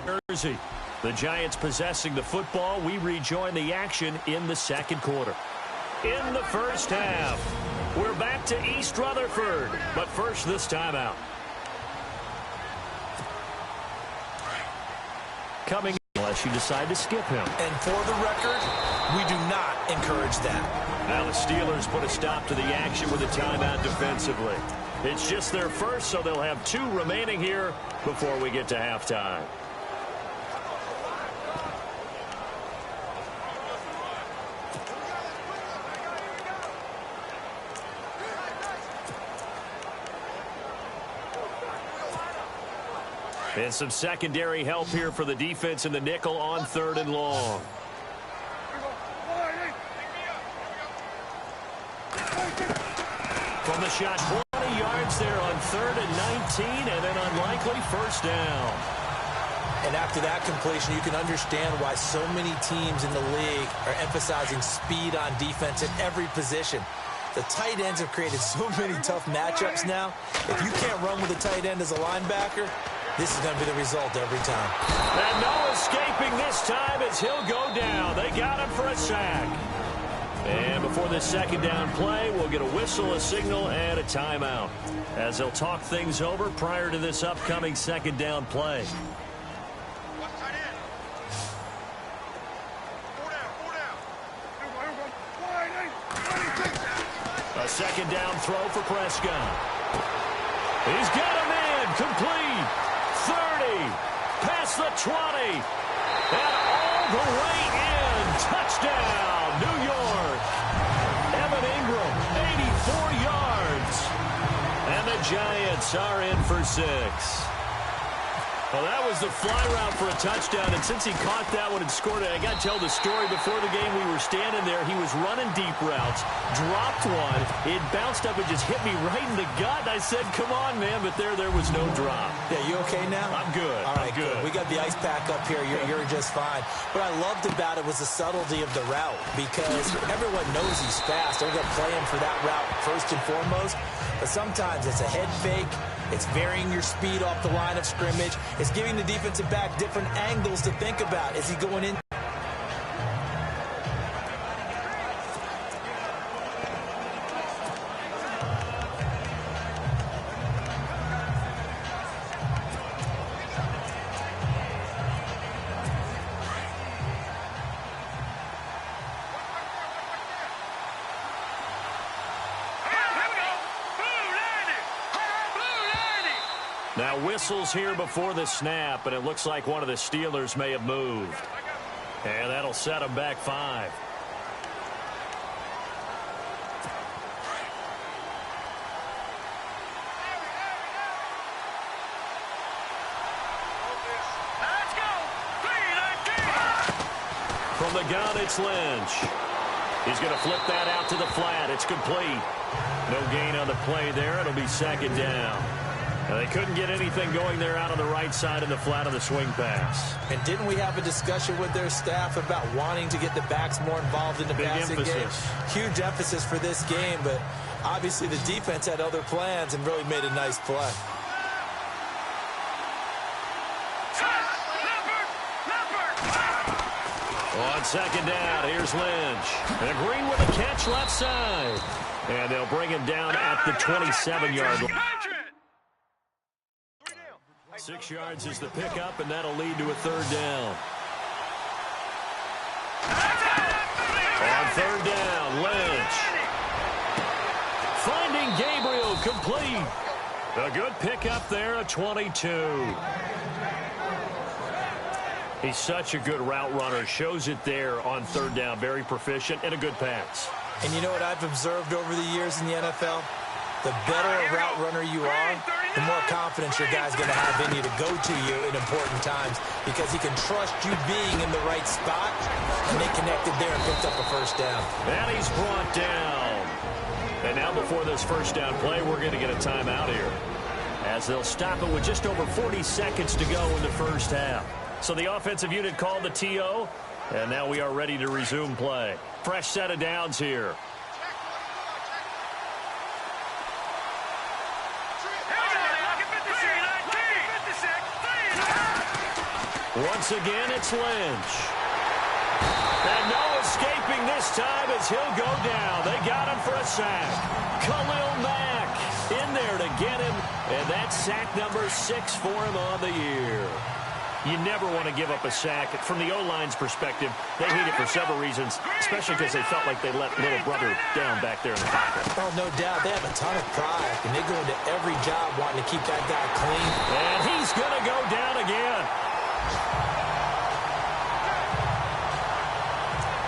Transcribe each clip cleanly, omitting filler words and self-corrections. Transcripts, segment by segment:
Jersey. The Giants possessing the football. We rejoin the action in the second quarter. In the first half, we're back to East Rutherford. But first, this timeout. Coming unless you decide to skip him. And for the record, we do not encourage that. Now the Steelers put a stop to the action with a timeout defensively. It's just their first, so they'll have 2 remaining here before we get to halftime. And some secondary help here for the defense in the nickel on 3rd and long. From the shot, 20 yards there on 3rd and 19, and an unlikely first down. And after that completion, you can understand why so many teams in the league are emphasizing speed on defense at every position. The tight ends have created so many tough matchups now. If you can't run with a tight end as a linebacker, this is going to be the result every time. And no escaping this time as he'll go down. They got him for a sack. And before this second down play, we'll get a whistle, a signal, and a timeout as they'll talk things over prior to this upcoming second down play. A second down throw for Prescott. He's got him in, complete. 30, past the 20, and all the way in. Touchdown, New York. Evan Ingram, 84 yards. And the Giants are in for 6. Well, that was the fly route for a touchdown, and since he caught that one and scored it, I got to tell the story. Before the game, we were standing there. He was running deep routes, dropped one. It bounced up and just hit me right in the gut. I said, come on, man, but there was no drop. Yeah, you okay now? I'm good. All right, good. We got the ice pack up here. You're just fine. What I loved about it was the subtlety of the route, because everyone knows he's fast. They're going to play him for that route first and foremost. But sometimes it's a head fake. It's varying your speed off the line of scrimmage. It's giving the defensive back different angles to think about. Is he going in? Now whistles here before the snap, and it looks like one of the Steelers may have moved. And that'll set them back 5. From the gun, it's Lynch. He's going to flip that out to the flat. It's complete. No gain on the play there. It'll be second down. Now, they couldn't get anything going there out on the right side of the flat of the swing pass. And didn't we have a discussion with their staff about wanting to get the backs more involved in the passing game? Huge emphasis for this game, but obviously the defense had other plans and really made a nice play. On second down, here's Lynch. And Green with a catch left side. And they'll bring him down at the 27-yard line. 6 yards is the pickup, and that'll lead to a third down. On third down, Lynch. Finding Gabriel, complete. A good pickup there, a 22. He's such a good route runner. Shows it there on third down. Very proficient and a good pass. And you know what I've observed over the years in the NFL? The better a route runner you are, the more confidence your guy's going to have in you to go to you in important times, because he can trust you being in the right spot, and they connected there and picked up a first down. And he's brought down. And now before this first down play, we're going to get a timeout here, as they'll stop it with just over 40 seconds to go in the first half. So the offensive unit called the TO, and now we are ready to resume play. Fresh set of downs here. Once again, it's Lynch. And no escaping this time as he'll go down. They got him for a sack. Khalil Mack in there to get him. And that's sack number 6 for him on the year. You never want to give up a sack. From the O-line's perspective, they hate it for several reasons, especially because they felt like they let little brother down back there in the pocket. Oh, no doubt. They have a ton of pride, and they go into every job wanting to keep that guy clean. And he's going to go down again.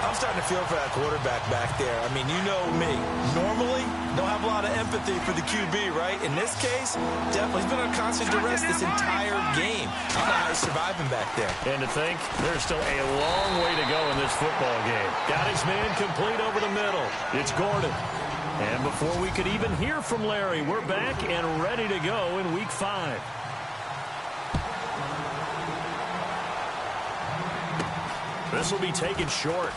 I'm starting to feel for that quarterback back there. I mean, you know me. Normally, don't have a lot of empathy for the QB, right? In this case, definitely. He's been on constant duress this entire game. I don't know how he's surviving back there. And to think, there's still a long way to go in this football game. Got his man complete over the middle. It's Gordon. And before we could even hear from Larry, we're back and ready to go in Week 5. This will be taken short.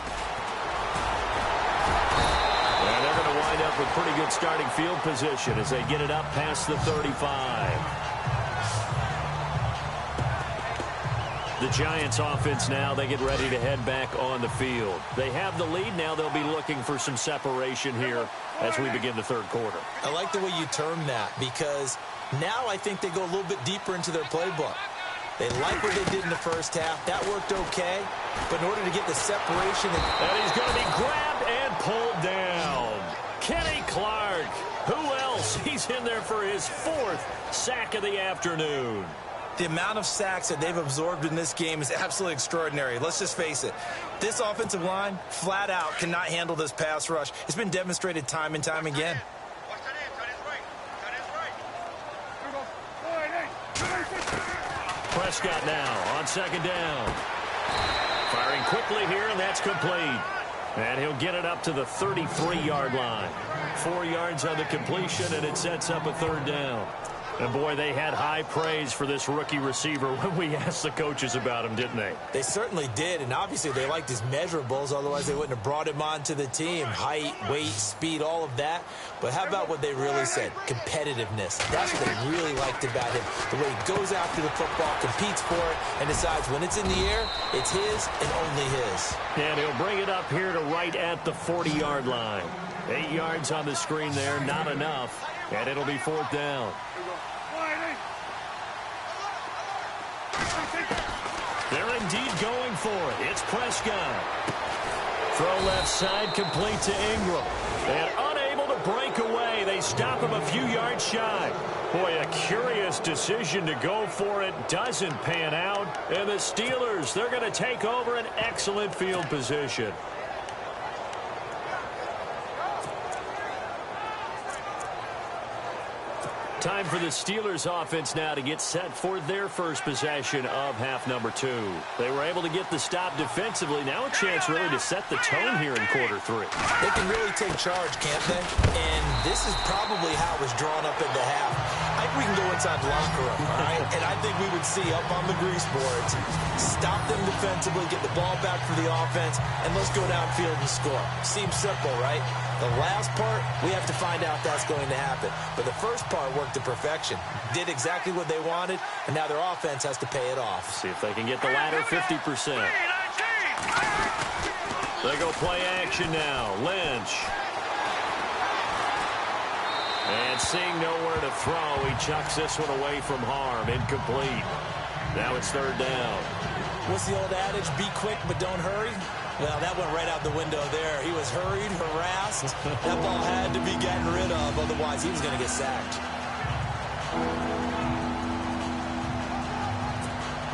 And they're going to wind up with pretty good starting field position as they get it up past the 35. The Giants offense now, they get ready to head back on the field. They have the lead now. They'll be looking for some separation here as we begin the third quarter. I like the way you term that because now I think they go a little bit deeper into their playbook. They like what they did in the first half. That worked okay. But in order to get the separation... And he's going to be grabbed and pulled down. Kenny Clark. Who else? He's in there for his 4th sack of the afternoon. The amount of sacks that they've absorbed in this game is absolutely extraordinary. Let's just face it. This offensive line, flat out, cannot handle this pass rush. It's been demonstrated time and time again. Prescott now on second down. Firing quickly here, and that's complete. And he'll get it up to the 33-yard line. 4 yards on the completion, and it sets up a third down. And, boy, they had high praise for this rookie receiver when we asked the coaches about him, didn't they? They certainly did, and obviously they liked his measurables. Otherwise, they wouldn't have brought him onto the team. Height, weight, speed, all of that. But how about what they really said? Competitiveness. That's what they really liked about him. The way he goes after the football, competes for it, and decides when it's in the air, it's his and only his. And he'll bring it up here to right at the 40-yard line. 8 yards on the screen there, not enough. And it'll be 4th down. They're indeed going for it. It's Prescott. Throw left side, complete to Ingram. And unable to break away. They stop him a few yards shy. Boy, a curious decision to go for it. Doesn't pan out. And the Steelers, they're going to take over an excellent field position. Time for the Steelers offense now to get set for their first possession of half number 2. They were able to get the stop defensively. Now a chance really to set the tone here in quarter 3. They can really take charge, can't they? And this is probably how it was drawn up at the half. I think we can go inside the locker room, all right? And I think we would see up on the grease boards, stop them defensively, get the ball back for the offense, and let's go downfield and score. Seems simple, right? The last part, we have to find out that's going to happen. But the first part worked to perfection. Did exactly what they wanted, and now their offense has to pay it off. See if they can get the latter 50%. They go play action now. Lynch. And seeing nowhere to throw, he chucks this one away from harm. Incomplete. Now it's 3rd down. What's the old adage? Be quick, but don't hurry. Well, that went right out the window there. He was hurried, harassed. That ball had to be gotten rid of, otherwise he was going to get sacked.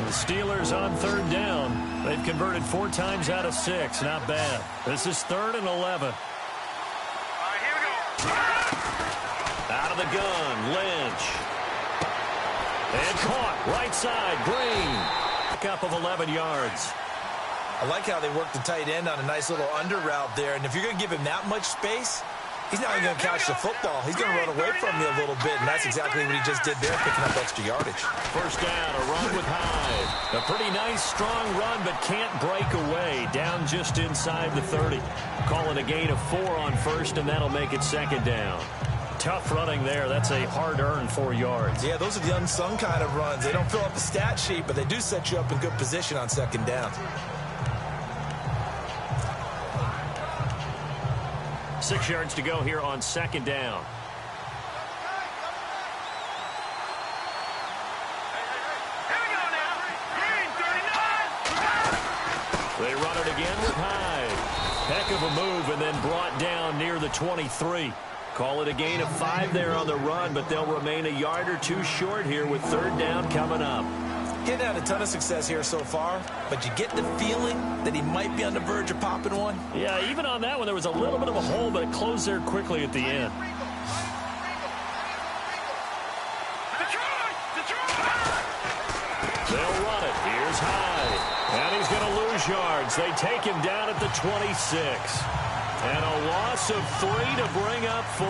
The Steelers on 3rd down. They've converted 4 times out of 6. Not bad. This is 3rd and 11. All right, here we go. Out of the gun, Lynch. And caught, right side, Green. Pickup of 11 yards. I like how they work the tight end on a nice little under route there. And if you're going to give him that much space, he's not even going to catch the football. He's going to run away from you a little bit, and that's exactly what he just did there, picking up extra yardage. First down, a run with Hyde. A pretty nice, strong run, but can't break away. Down just inside the 30. Calling a gain of 4 on first, and that'll make it 2nd down. Tough running there. That's a hard-earned 4 yards. Yeah, those are the unsung kind of runs. They don't fill up the stat sheet, but they do set you up in good position on second down. 6 yards to go here on second down. They run it again with Hyde. Heck of a move, and then brought down near the 23. Call it a gain of 5 there on the run, but they'll remain a yard or 2 short here with third down coming up. Getting had a ton of success here so far, but you get the feeling that he might be on the verge of popping one. Yeah, even on that one, there was a little bit of a hole, but it closed there quickly at the end. They'll run it. Here's Hyde. And he's going to lose yards. They take him down at the 26. And a loss of 3 to bring up 4.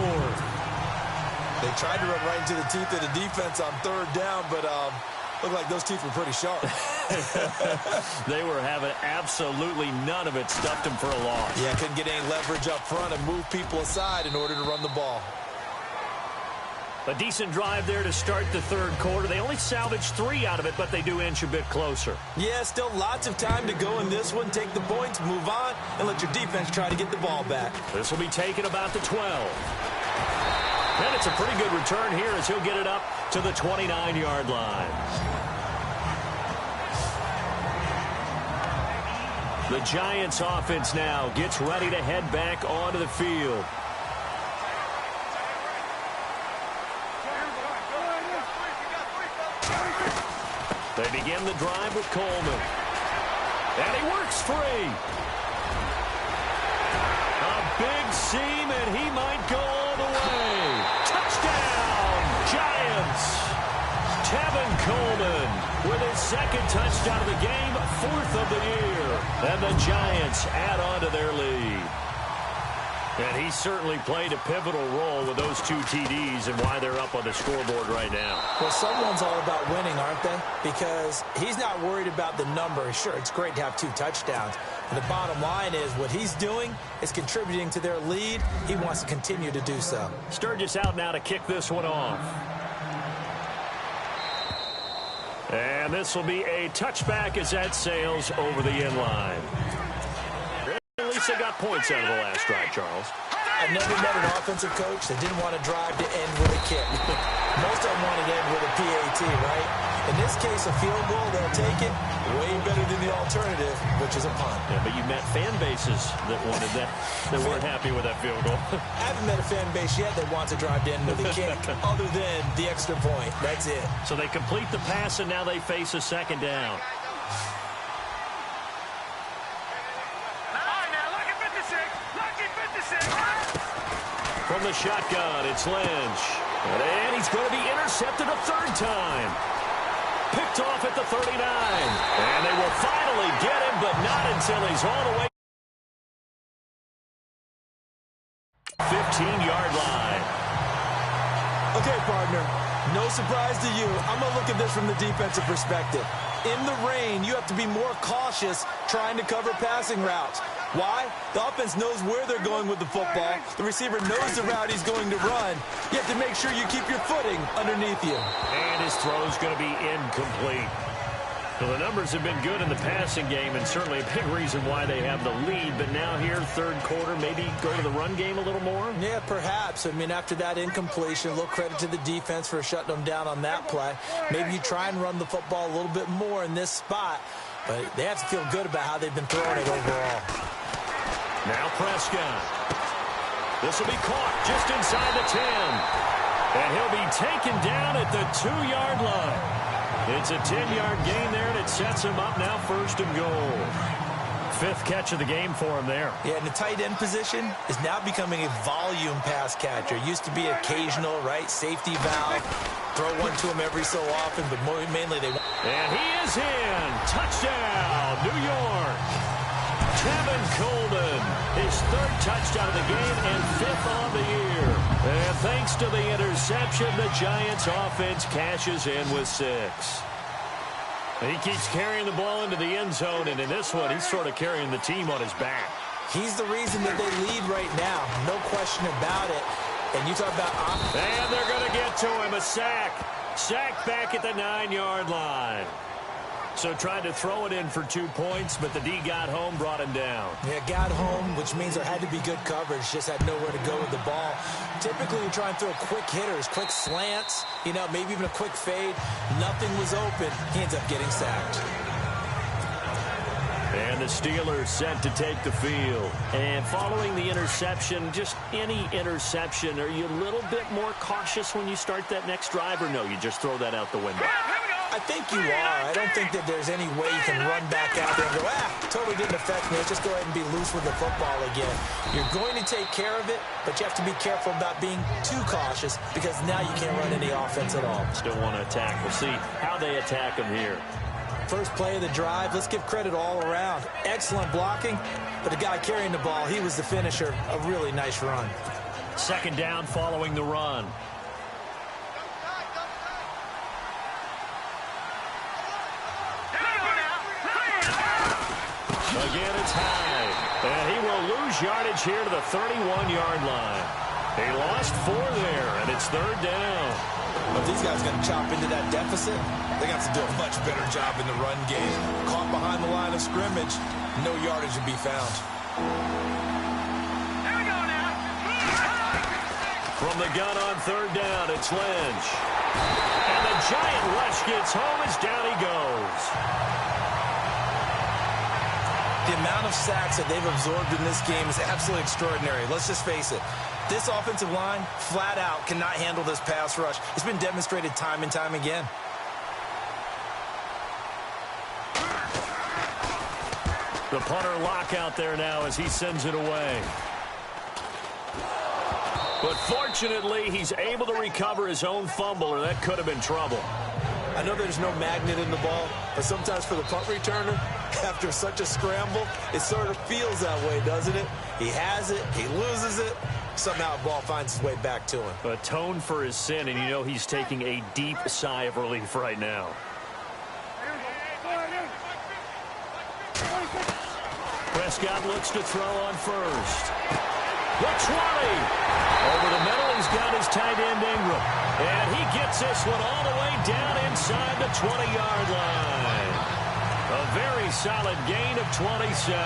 They tried to run right into the teeth of the defense on third down, but looked like those teeth were pretty sharp. They were having absolutely none of it. Stuffed him for a loss. Yeah, couldn't get any leverage up front and move people aside in order to run the ball. A decent drive there to start the third quarter. They only salvaged 3 out of it, but they do inch a bit closer. Yeah, still lots of time to go in this one. Take the points, move on, and let your defense try to get the ball back. This will be taken about the 12. And it's a pretty good return here as he'll get it up to the 29-yard line. The Giants offense now gets ready to head back onto the field. They begin the drive with Coleman. And he works free. A big seam, and he might go all the way. Touchdown, Giants. Tevin Coleman with his second touchdown of the game, 4th of the year. And the Giants add on to their lead. And he certainly played a pivotal role with those 2 TDs and why they're up on the scoreboard right now. Well, someone's all about winning, aren't they? Because he's not worried about the number. Sure, it's great to have 2 touchdowns. And the bottom line is what he's doing is contributing to their lead. He wants to continue to do so. Sturgis out now to kick this one off. And this will be a touchback as that sails over the end line. At least they got points out of the last drive, Charles. I've never met an offensive coach that didn't want to drive to end with a kick. Most of them want to end with a PAT, right? In this case, a field goal, they'll take it. Way better than the alternative, which is a punt. Yeah, but you met fan bases that wanted that, that weren't happy with that field goal. I haven't met a fan base yet that wants to drive to end with a kick other than the extra point. That's it. So they complete the pass, and now they face a second down. From the shotgun, it's Lynch. And he's going to be intercepted a 3rd time. Picked off at the 39. And they will finally get him, but not until he's all the way 15-yard line. Okay, partner, no surprise to you. I'm going to look at this from the defensive perspective. In the rain, you have to be more cautious trying to cover passing routes. Why? The offense knows where they're going with the football. The receiver knows the route he's going to run. You have to make sure you keep your footing underneath you. And his throw's going to be incomplete. So the numbers have been good in the passing game, and certainly a big reason why they have the lead. But now here, third quarter, maybe go to the run game a little more? Yeah, perhaps. I mean, after that incompletion, a little credit to the defense for shutting them down on that play. Maybe you try and run the football a little bit more in this spot. But they have to feel good about how they've been throwing it overall. Now Prescott. This will be caught just inside the 10. And he'll be taken down at the 2-yard line. It's a 10-yard gain there, and it sets him up now 1st and goal. 5th catch of the game for him there. Yeah, and the tight end position is now becoming a volume pass catcher. Used to be occasional, right? Safety valve. Throw one to him every so often, but mainly they... And he is in. Touchdown, New York. Tevin Coleman, his 3rd touchdown of the game and 5th on the year. And thanks to the interception, the Giants offense cashes in with 6. He keeps carrying the ball into the end zone, and in this one, he's sort of carrying the team on his back. He's the reason that they lead right now. No question about it. And you talk about... And they're going to get to him. A sack. Sack back at the 9-yard line. So tried to throw it in for 2 points, but the D got home, brought him down. Yeah, got home, which means there had to be good coverage. Just had nowhere to go with the ball. Typically, you try and throw quick hitters, quick slants, you know, maybe even a quick fade. Nothing was open. He ends up getting sacked. And the Steelers set to take the field. And following the interception, just any interception, are you a little bit more cautious when you start that next drive, or no, you just throw that out the window? I think you are. I don't think that there's any way you can run back out there and go, totally didn't affect me. Let's just go ahead and be loose with the football again. You're going to take care of it, but you have to be careful about being too cautious because now you can't run any offense at all. Still want to attack. We'll see how they attack him here. First play of the drive, let's give credit all around. Excellent blocking, but the guy carrying the ball, he was the finisher. A really nice run. Second down following the run. Again, it's high. And he will lose yardage here to the 31-yard line. He lost 4 there, and it's third down. If these guys are going to chop into that deficit, they got to do a much better job in the run game. Caught behind the line of scrimmage, no yardage to be found. Here we go now. From the gun on third down, it's Lynch. And the giant rush gets home as down he goes. The amount of sacks that they've absorbed in this game is absolutely extraordinary. Let's just face it. This offensive line, flat out, cannot handle this pass rush. It's been demonstrated time and time again. The punter lock out there now as he sends it away. But fortunately, he's able to recover his own fumble, or that could have been trouble. I know there's no magnet in the ball, but sometimes for the punt returner, after such a scramble, it sort of feels that way, doesn't it? He has it, he loses it, somehow the ball finds its way back to him. Atone for his sin, and you know he's taking a deep sigh of relief right now. Prescott looks to throw on first. The 20. Over the middle, he's got his tight end Ingram. And he gets this one all the way down inside the 20-yard line. A very solid gain of 27.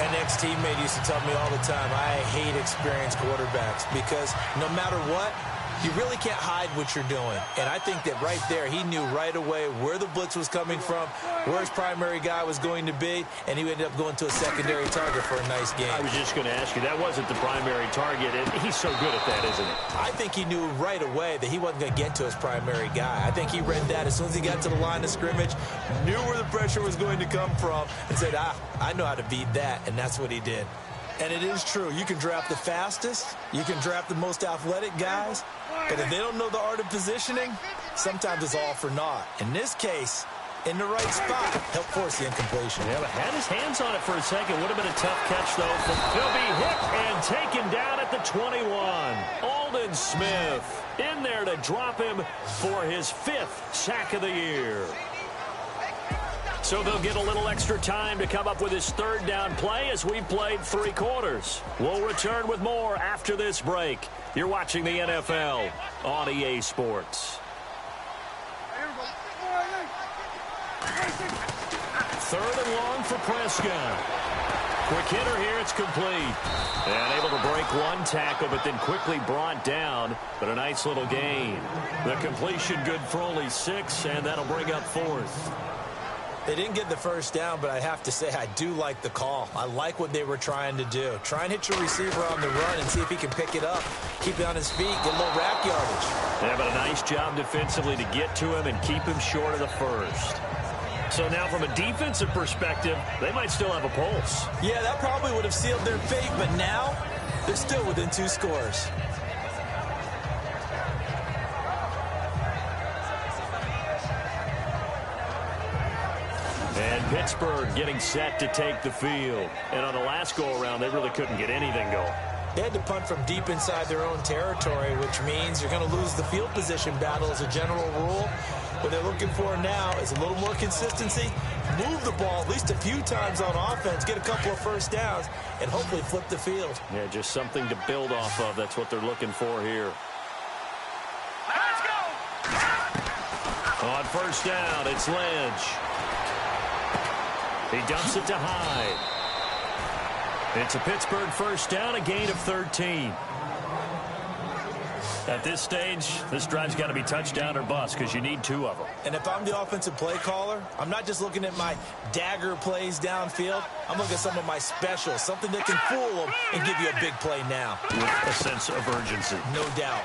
An ex-teammate used to tell me all the time, I hate experienced quarterbacks because no matter what, you really can't hide what you're doing. And I think that right there, he knew right away where the blitz was coming from, where his primary guy was going to be, and he ended up going to a secondary target for a nice game. I was just going to ask you, that wasn't the primary target, and he's so good at that, isn't he? I think he knew right away that he wasn't going to get to his primary guy. I think he read that as soon as he got to the line of scrimmage, knew where the pressure was going to come from, and said, I know how to beat that, and that's what he did. And it is true. You can draft the fastest. You can draft the most athletic guys. But if they don't know the art of positioning, sometimes it's all for naught. In this case, in the right spot, helped force the incompletion. Yeah, but had his hands on it for a second. Would have been a tough catch, though. He'll be hit and taken down at the 21. Aldon Smith in there to drop him for his 5th sack of the year. So they'll get a little extra time to come up with his third down play as we've played 3 quarters. We'll return with more after this break. You're watching the NFL on EA Sports. Third and long for Prescott. Quick hitter here, it's complete. And able to break one tackle, but then quickly brought down. But a nice little gain. The completion good for only 6, and that'll bring up 4th. They didn't get the first down, but I have to say I do like the call. I like what they were trying to do. Try and hit your receiver on the run and see if he can pick it up. Keep it on his feet, get a little rack yardage. Yeah, but a nice job defensively to get to him and keep him short of the first. So now from a defensive perspective, they might still have a pulse. Yeah, that probably would have sealed their fate, but now they're still within 2 scores. And Pittsburgh getting set to take the field. And on the last go-around, they really couldn't get anything going. They had to punt from deep inside their own territory, which means you're going to lose the field position battle as a general rule. What they're looking for now is a little more consistency, move the ball at least a few times on offense, get a couple of first downs, and hopefully flip the field. Yeah, just something to build off of. That's what they're looking for here. Let's go! On first down, it's Lynch. He dumps it to Hyde. It's a Pittsburgh first down, a gain of 13. At this stage, this drive's got to be touchdown or bust because you need 2 of them. And if I'm the offensive play caller, I'm not just looking at my dagger plays downfield. I'm looking at some of my specials, something that can fool them and give you a big play now. With a sense of urgency. No doubt.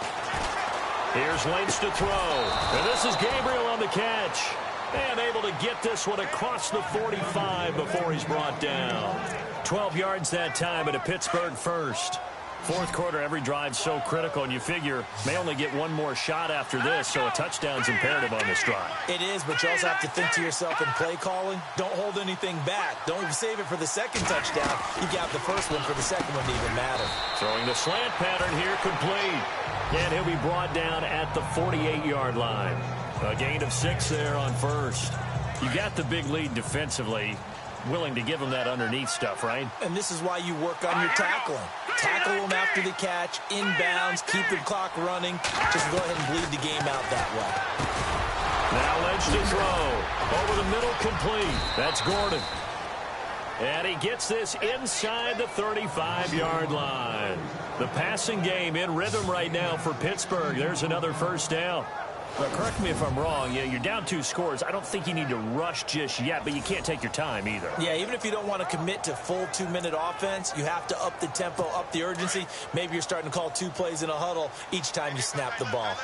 Here's Lynch to throw. And this is Gabriel on the catch. And able to get this one across the 45 before he's brought down. 12 yards that time at a Pittsburgh first. Fourth quarter, every drive's so critical, and you figure may only get one more shot after this, so a touchdown's imperative on this drive. It is, but you also have to think to yourself in play calling, don't hold anything back. Don't save it for the second touchdown. You got the first one for the second one to even matter. Throwing the slant pattern here, complete. And he'll be brought down at the 48-yard line. A gain of 6 there on first. You got the big lead defensively. Willing to give them that underneath stuff, right? And this is why you work on your tackling. Tackle them after the catch, inbounds, keep the clock running. Just go ahead and bleed the game out that way. Now Lynch to throw. Over the middle, complete. That's Gordon. And he gets this inside the 35-yard line. The passing game in rhythm right now for Pittsburgh. There's another first down. But correct me if I'm wrong. Yeah, you're down 2 scores. I don't think you need to rush just yet, but you can't take your time either. Yeah, even if you don't want to commit to full 2-minute offense, you have to up the tempo, up the urgency. Maybe you're starting to call 2 plays in a huddle each time you snap the ball.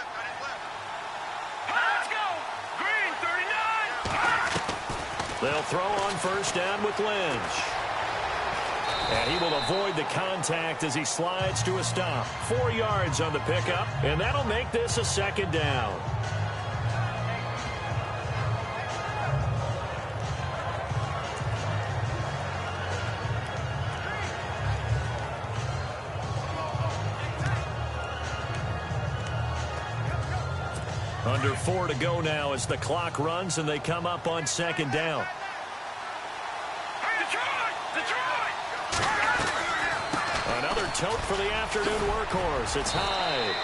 Let's go! Green, 39! They'll throw on first down with Lynch. And he will avoid the contact as he slides to a stop. 4 yards on the pickup, and that'll make this a second down. Under 4 to go now as the clock runs and they come up on second down. Another tote for the afternoon workhorse. It's Hyde.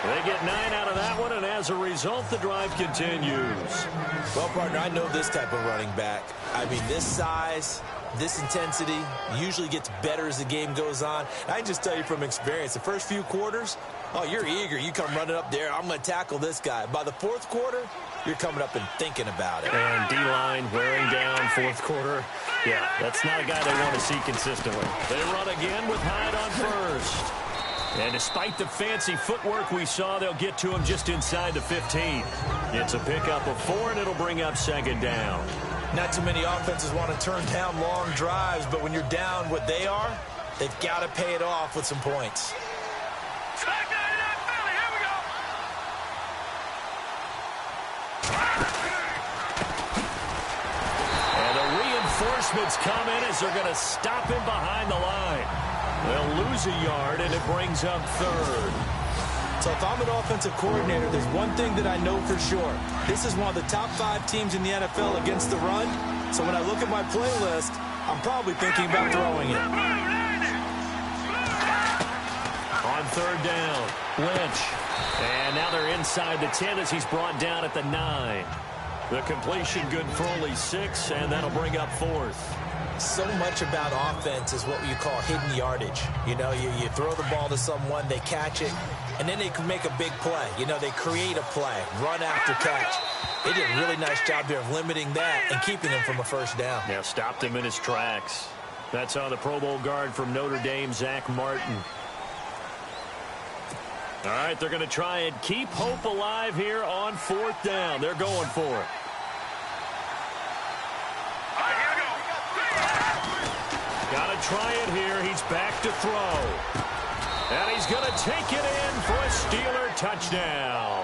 They get 9 out of that one, and as a result, the drive continues. Well, partner, I know this type of running back. I mean, this size, this intensity usually gets better as the game goes on. I can just tell you from experience, the first few quarters, oh, you're eager. You come running up there, I'm going to tackle this guy. By the fourth quarter, you're coming up and thinking about it. And D-line wearing down fourth quarter. Yeah, that's not a guy they want to see consistently. They run again with Hyde on first. And despite the fancy footwork we saw, they'll get to him just inside the 15. It's a pickup of 4, and it'll bring up second down. Not too many offenses want to turn down long drives, but when you're down what they are, they've got to pay it off with some points. Back 99 Philly, here we go! And the reinforcements come in as they're going to stop him behind the line. They'll lose a yard, and it brings up third. So if I'm an offensive coordinator, there's one thing that I know for sure. This is one of the top 5 teams in the NFL against the run. So when I look at my playlist, I'm probably thinking about throwing it. On third down, Lynch. And now they're inside the 10 as he's brought down at the 9. The completion good for only 6, and that'll bring up fourth. So much about offense is what you call hidden yardage. You know, you throw the ball to someone, they catch it, and then they can make a big play. You know, they create a play, run after catch. They did a really nice job there of limiting that and keeping him from a first down. Yeah, stopped him in his tracks. That's on the Pro Bowl guard from Notre Dame, Zach Martin. All right, they're going to try and keep hope alive here on fourth down. They're going for it. Got to try it here. He's back to throw. And he's going to take it in for a Steeler touchdown.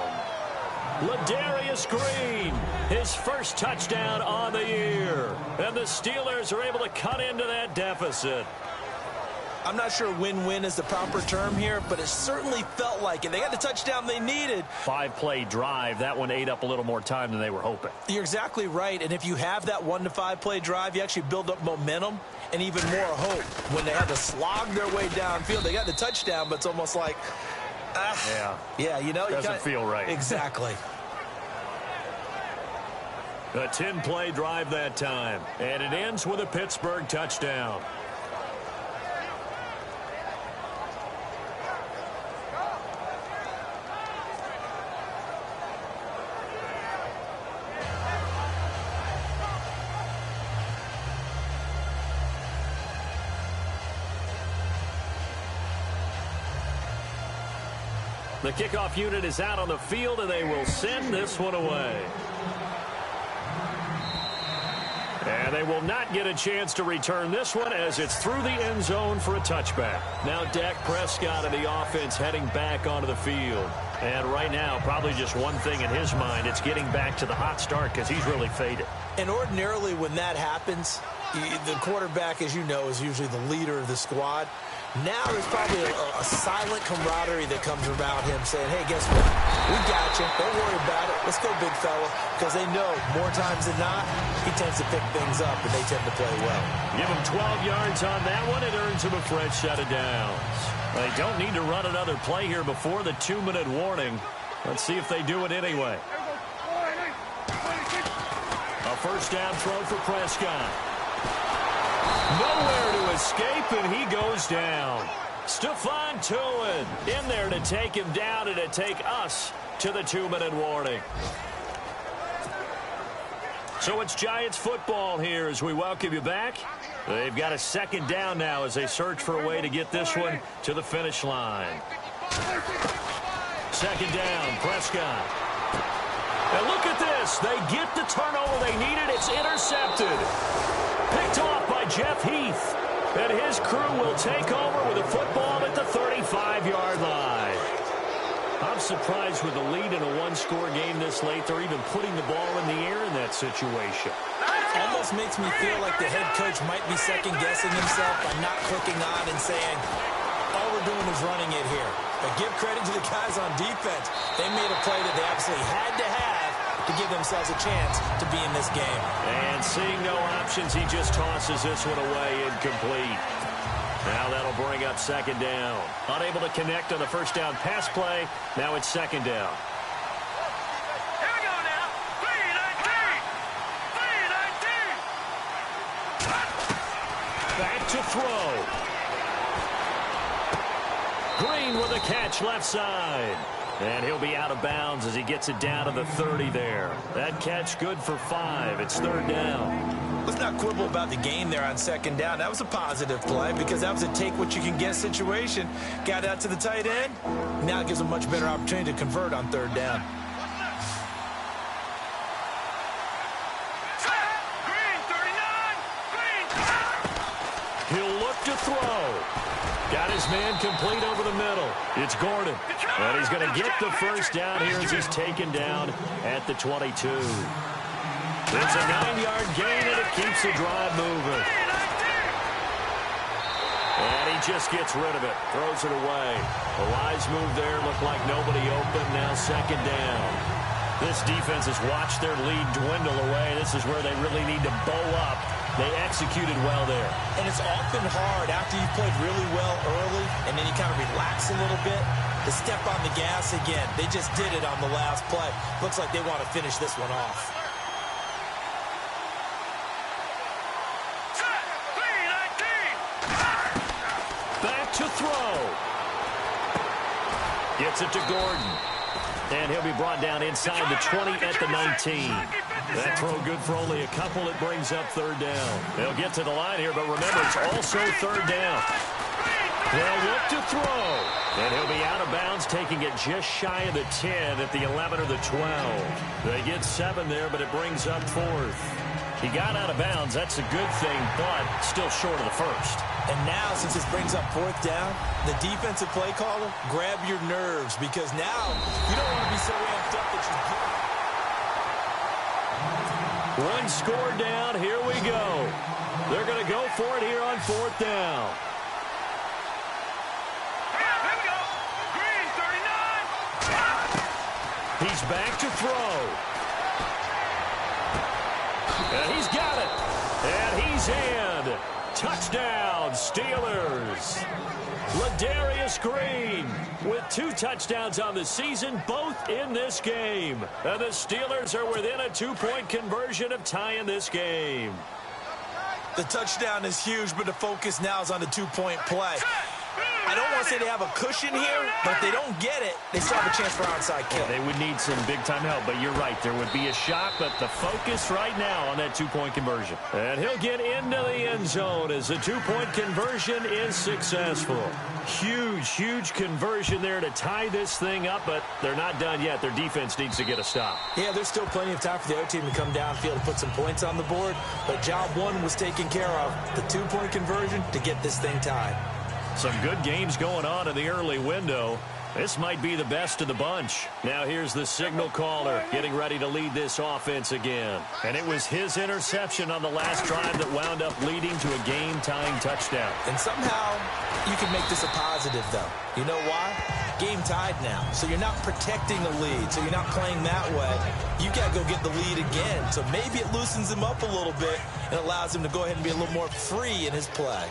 Ladarius Green, his first touchdown on the year. And the Steelers are able to cut into that deficit. I'm not sure win-win is the proper term here, but it certainly felt like it. They got the touchdown they needed. 5-play drive. That one ate up a little more time than they were hoping. You're exactly right. And if you have that 1 to 5 play drive, you actually build up momentum and even more hope. When they had to slog their way downfield, they got the touchdown, but it's almost like, yeah, you know, doesn't feel right. Exactly. A 10-play drive that time, and it ends with a Pittsburgh touchdown. The kickoff unit is out on the field, and they will send this one away. And they will not get a chance to return this one as it's through the end zone for a touchback. Now Dak Prescott and the offense heading back onto the field. And right now, probably just one thing in his mind, it's getting back to the hot start because he's really faded. And ordinarily when that happens, the quarterback, as you know, is usually the leader of the squad. Now there's probably a silent camaraderie that comes around him saying, hey, guess what? We got you. Don't worry about it. Let's go, big fella. Because they know more times than not, he tends to pick things up, and they tend to play well. Give him 12 yards on that one. It earns him a fresh set of downs. They don't need to run another play here before the 2-minute warning. Let's see if they do it anyway. A first down throw for Prescott. Nowhere to escape, and he goes down. Stephon Tuitt in there to take him down and to take us to the 2-minute warning. So it's Giants football here as we welcome you back. They've got a second down now as they search for a way to get this one to the finish line. Second down, Prescott. And look at this. They get the turnover they needed. It's intercepted. Picked off by Jeff Heath. And his crew will take over with a football at the 35-yard line. I'm surprised with the lead in a one-score game this late, they're even putting the ball in the air in that situation. Almost makes me feel like the head coach might be second-guessing himself by not clicking on and saying, all we're doing is running it here. But give credit to the guys on defense. They made a play that they absolutely had to have to give themselves a chance to be in this game. And seeing no options, he just tosses this one away incomplete. Now that'll bring up second down. Unable to connect on the first down pass play. Now it's second down. Here we go now. 3-19. Back to throw. Green with a catch left side. And he'll be out of bounds as he gets it down to the 30 there. That catch good for 5. It's third down. Let's not quibble about the game there on second down. That was a positive play because that was a take-what-you-can-get situation. Got out to the tight end. Now it gives a much better opportunity to convert on third down. Green, 39. Green. He'll look to throw. Got his man complete over the middle. It's Gordon. And he's going to get the first down here as he's taken down at the 22. It's a 9-yard gain, and it keeps the drive moving. And he just gets rid of it. Throws it away. A wise move there. Looked like nobody open. Now second down. This defense has watched their lead dwindle away. This is where they really need to bow up. They executed well there. And it's often hard after you've played really well early and then you kind of relax a little bit to step on the gas again. They just did it on the last play. Looks like they want to finish this one off. Back to throw. Gets it to Gordon. And he'll be brought down inside the 20 at the 19. That throw good for only a couple. It brings up third down. They'll get to the line here, but remember, it's also third down. They'll look to throw. And he'll be out of bounds, taking it just shy of the 10 at the 11 or the 12. They get 7 there, but it brings up fourth. He got out of bounds. That's a good thing, but still short of the first. And now, since this brings up fourth down, the defensive play caller, grab your nerves, because now you don't want to be so amped up that you get it. One score down. Here we go. They're going to go for it here on fourth down. back to throw. And he's got it. And he's in. Touchdown, Steelers. Ladarius Green with 2 touchdowns on the season, both in this game. And the Steelers are within a 2-point conversion of tying this game. The touchdown is huge, but the focus now is on the 2-point play. I don't want to say they have a cushion here, but if they don't get it, they still have a chance for onside kick. They would need some big-time help, but you're right. There would be a shot, but the focus right now on that 2-point conversion. And he'll get into the end zone as the 2-point conversion is successful. Huge, huge conversion there to tie this thing up, but they're not done yet. Their defense needs to get a stop. Yeah, there's still plenty of time for the other team to come downfield and put some points on the board, but job one was taken care of. The 2-point conversion to get this thing tied. Some good games going on in the early window. This might be the best of the bunch. Now here's the signal caller getting ready to lead this offense again. And it was his interception on the last drive that wound up leading to a game-tying touchdown. And somehow you can make this a positive, though. You know why? Game tied now. So you're not protecting a lead. So you're not playing that way. You got to go get the lead again. So maybe it loosens him up a little bit and allows him to go ahead and be a little more free in his play.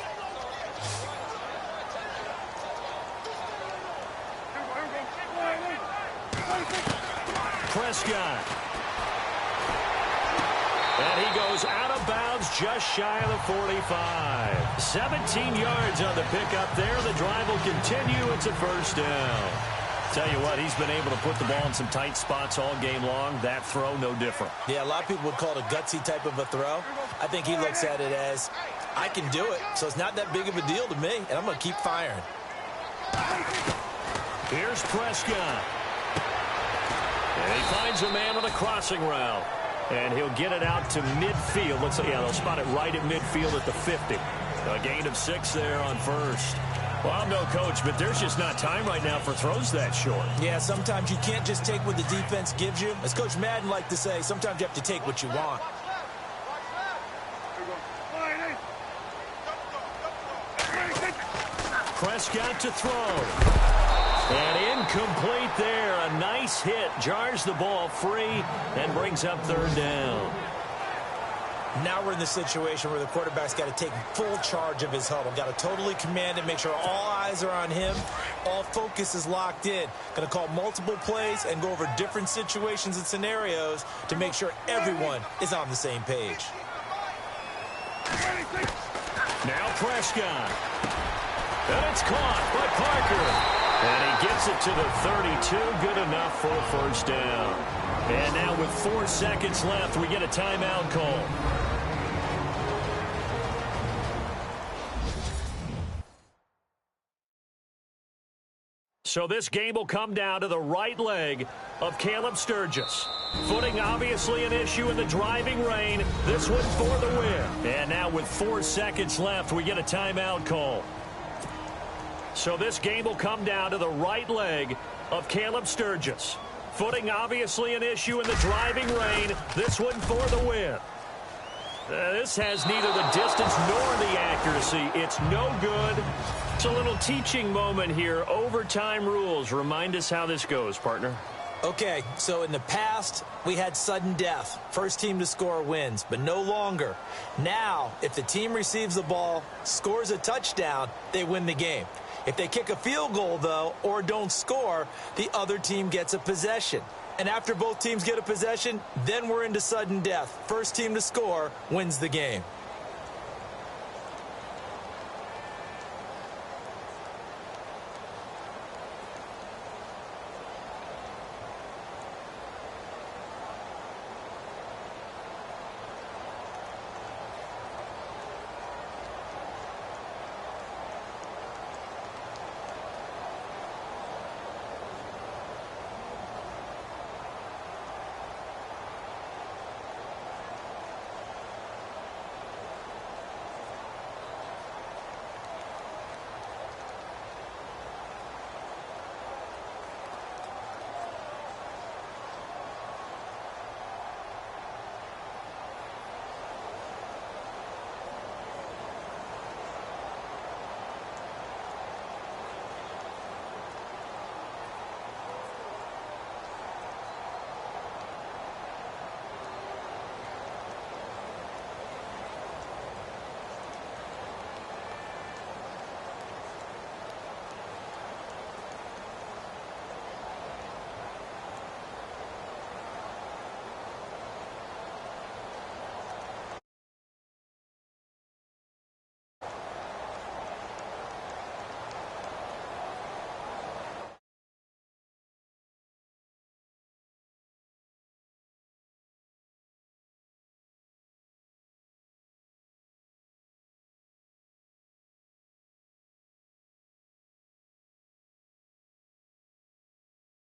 Prescott. And he goes out of bounds just shy of the 45. 17 yards on the pickup there. The drive will continue. It's a first down. Tell you what, he's been able to put the ball in some tight spots all game long. That throw, no different. Yeah, a lot of people would call it a gutsy type of a throw. I think he looks at it as, I can do it, so it's not that big of a deal to me, and I'm going to keep firing. Here's Prescott. And he finds a man on a crossing route. And he'll get it out to midfield. Looks like, yeah, they'll spot it right at midfield at the 50. A gain of 6 there on first. Well, I'm no coach, but there's just not time right now for throws that short. Yeah, sometimes you can't just take what the defense gives you. As Coach Madden liked to say, sometimes you have to take what you want. Prescott to throw. And incomplete there. A nice hit. Jars the ball free and brings up third down. Now we're in the situation where the quarterback's got to take full charge of his huddle. Got to totally command it, make sure all eyes are on him. All focus is locked in. Going to call multiple plays and go over different situations and scenarios to make sure everyone is on the same page. Now Prescott. And it's caught by Parker. And he gets it to the 32. Good enough for a first down. And now with 4 seconds left, we get a timeout call. So this game will come down to the right leg of Caleb Sturgis. Footing obviously an issue in the driving rain. This one for the win. And now with 4 seconds left, we get a timeout call. So this game will come down to the right leg of Caleb Sturgis. Footing obviously an issue in the driving rain. This one for the win. This has neither the distance nor the accuracy. It's no good. It's a little teaching moment here. Overtime rules. Remind us how this goes, partner. Okay, so in the past, we had sudden death. First team to score wins, but no longer. Now, if the team receives the ball, scores a touchdown, they win the game. If they kick a field goal, though, or don't score, the other team gets a possession. And after both teams get a possession, then we're into sudden death. First team to score wins the game.